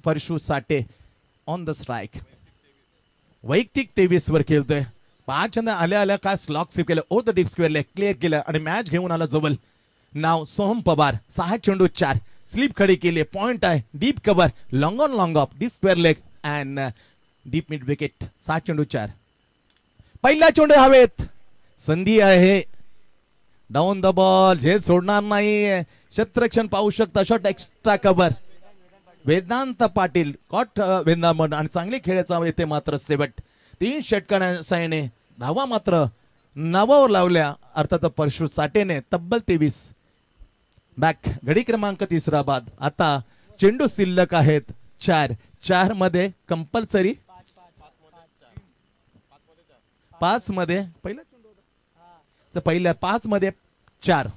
परशु साठे ऑन द स्ट्राइक. वैयक्तिक 23 वर खेळतोय. 5 आल्या काय स्लॉक स्लिप केलं. Over the deep square clear केलं आणि मॅच घेऊन आला जवळ. नाव सोहम पवार. 6 चेंडू 4. स्लिप खडी केली. पॉइंट आहे. Deep cover. Long on long off. Deep square leg and deep mid wicket. 6 चेंडू 4. पहिला चेंडू हवेत. संधी आहे. Down the ball. झेल सोडणार नाही. क्षेत्ररक्षण पाहू शकता. Shot extra cover. Vedant Patil caught वेदामन आणि चांगले खेळायचा येते मात्र 7. 3 षटकाने धावा मात्र 9 लावल्या. अर्थात परशु साठेने तब्बल 23. बॅक. घडी क्रमांक 3 बाद. आता चेंडू शिल्लक आहेत 4 मध्ये कंपल्सरी 5 मध्ये पहिल्या 5 मध्ये 4.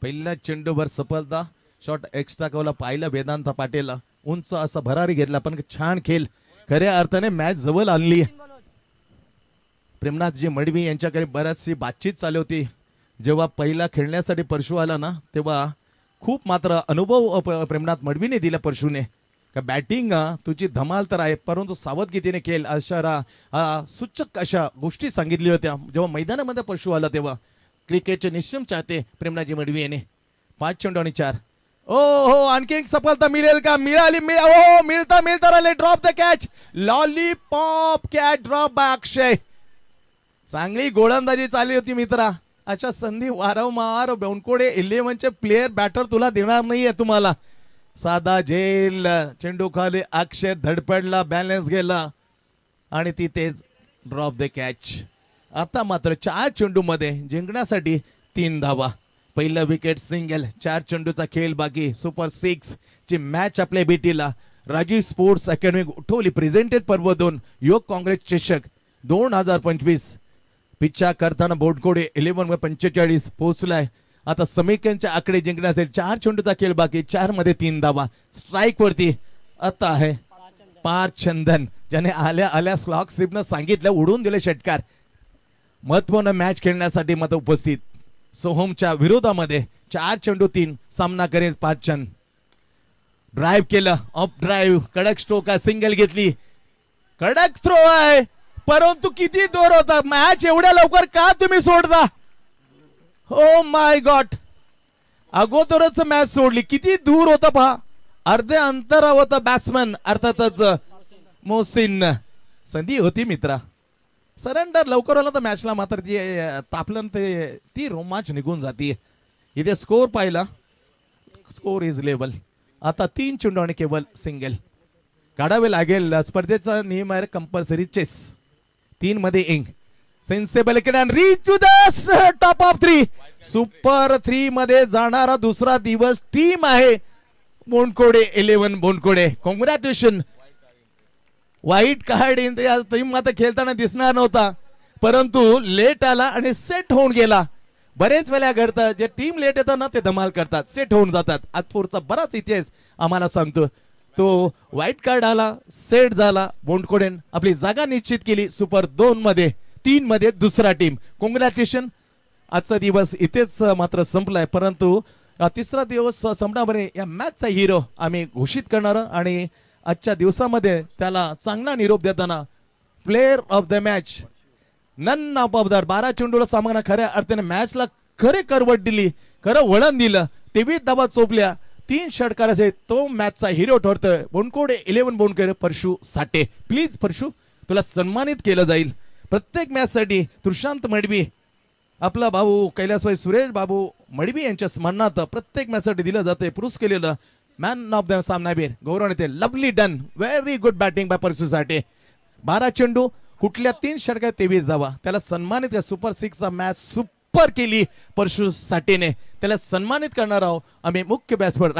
पहिल्या चेंडूवर सफलता. शॉट एक्स्ट्रा कवला पाहिलं वेदांत पाटील. उंच असा भरारी घेतला पण छान खेळ. खऱ्या अर्थाने मॅच जवळ आणली. प्रेमनाथजी मडवी यांच्याकडे बराचशी बातचीत चालू होती. जेव्हा पहिला खेळण्यासाठी परशु आला ना तेव्हा खूप मात्र अनुभव प्रेमनाथ मडवीने दिला परशुने. का बॅटिंग तुझी धमाल तर आहे परंतु सावधगिरीने खेळ अशा सूचक अशा गोष्टी सांगितल्या होत्या. जेव्हा मैदानामध्ये परशु आला तेव्हा क्रिकेटचे निश्चिम चाहते प्रेमनाथजी मडवी याने. 5 चेंडू आणि 4. हो आणखी एक सफलता मिळेल का. मिळाली. मिळता राहिले. Drop the catch. Lollipop catch drop by Akshay. चांगली गोलंदाजी चालली होती मित्रा. अशा संधी वारंवार बोनकोडे 11चे प्लेयर बॅटर तुला देणार नाहीये तुम्हाला. साधा झेल. चेंडू खाली अक्षय धडपडला. बॅलन्स गेला आणि तिथे ड्रॉप द कॅच. आता मात्र 4 चेंडू मध्ये जिंकण्यासाठी 3 धावा. पहिला विकेट सिंगल. 4 चेंडूचा खेळ बाकी. सुपर 6 ची मॅच आपल्या भेटीला राजीव स्पोर्ट्स अकॅडमी उठवली. प्रेझेंटेड पर्व 2 योग काँग्रेस चषक 2025 पिच्छा करताना बोडकोडे 11-45 पोहोचलाय. आता समीकरणचे आकडे जिंकण्यासाठी 4 चेंडूचा खेळ बाकी. 4 मध्ये 3 धावा. स्ट्राइक वरती आता आहे पार चंदन ज्याने आल्या स्लॉक स्लिपनं सांगितलं उडून दिले षटकार. महत्वपूर्ण मॅच खेळण्यासाठी मत उपस्थित. सोहमच्या विरोधामध्ये 4 चेंडू 3 सामना करेल 5 चंद. ड्राईव्ह केलं, ऑफ ड्राईव्ह, कडक स्ट्रोक, सिंगल घेतली, कडक थ्रो आहे, परंतु किती दूर होता. मॅच एवढ्या लवकर का तुम्ही सोडता? ओ माय गॉड, अगोदरच मॅच सोडली. किती दूर होता पहा, अर्ध्या अंतरावर होता बॅट्समन, अर्थातच मोहसिन. संधी होती मित्रा, सरेंडर लवकर आला तर मॅचला, मात्र ती तापलं ते ती रोमांच निघून जाते. इथे स्कोर पाहिला, स्कोर इज लेवल. आता 3 चेंडू आणि केवळ सिंगल काढावे लागेल. स्पर्धेचा नियम आहे कंपल्सरी चेस. 3 मध्ये इंग sensible reach to the top of 3. Super 3 मध्ये जाणारा दुसरा दिवस टीम आहे Bondkode 11 Bondkode. Congratulation. White card team आता खेळताना दिसणार नव्हता, परंतु लेट आला आणि सेट होऊन गेला. बरेच वेळा घडतं, जे टीम लेट येतात ना ते धमाल करतात, सेट होऊन जातात. आजपूरचा बराच इतिहास आम्हाला सांगतो. तो व्हाईट कार्ड आला, सेट झाला, बोंडकोडेन आपली जागा निश्चित केली. सुपर 2 मध्ये 3 मध्ये दुसरा टीम. कॉंग्रॅच्युलेशन. आजचा दिवस इथेच मात्र संपलाय, परंतु तिसरा दिवस संपण्यामध्ये या मॅचचा हिरो आम्ही घोषित करणार आणि आजच्या दिवसामध्ये त्याला चांगला निरोप देताना player of the match none of off 12 चेंडूला सामना खऱ्या अर्थाने मॅचला खरे करवट दिली, खरं वळण दिलं. 23 धावा चोपल्या, 3 षटकाराचे तो मॅचचा हिरो ठरतोय बोंडकोडे 11 बोंडकोडे परशू साठे. प्लीज परशू, तुला सन्मानित केलं जाईल. प्रत्येक मॅच साठी तुषांत मडवी, आपला भाऊ कैलासभाई सुरेश बाबू मडवी यांच्या स्मरणार्थ प्रत्येक मॅच साठी दिलं जाते पुरस्कार केलेलं मॅन ऑफ द सामनावीर गौरव येते. Lovely done, very good batting by Parshu Sathe. 12 चेंडू, कुठल्या 3 षटकात 23 धावा, त्याला सन्मानित. सुपर 6 मॅच सुपर केली परशू साठेने, त्याला सन्मानित करणार आहोत आम्ही मुख्य बॅट्समन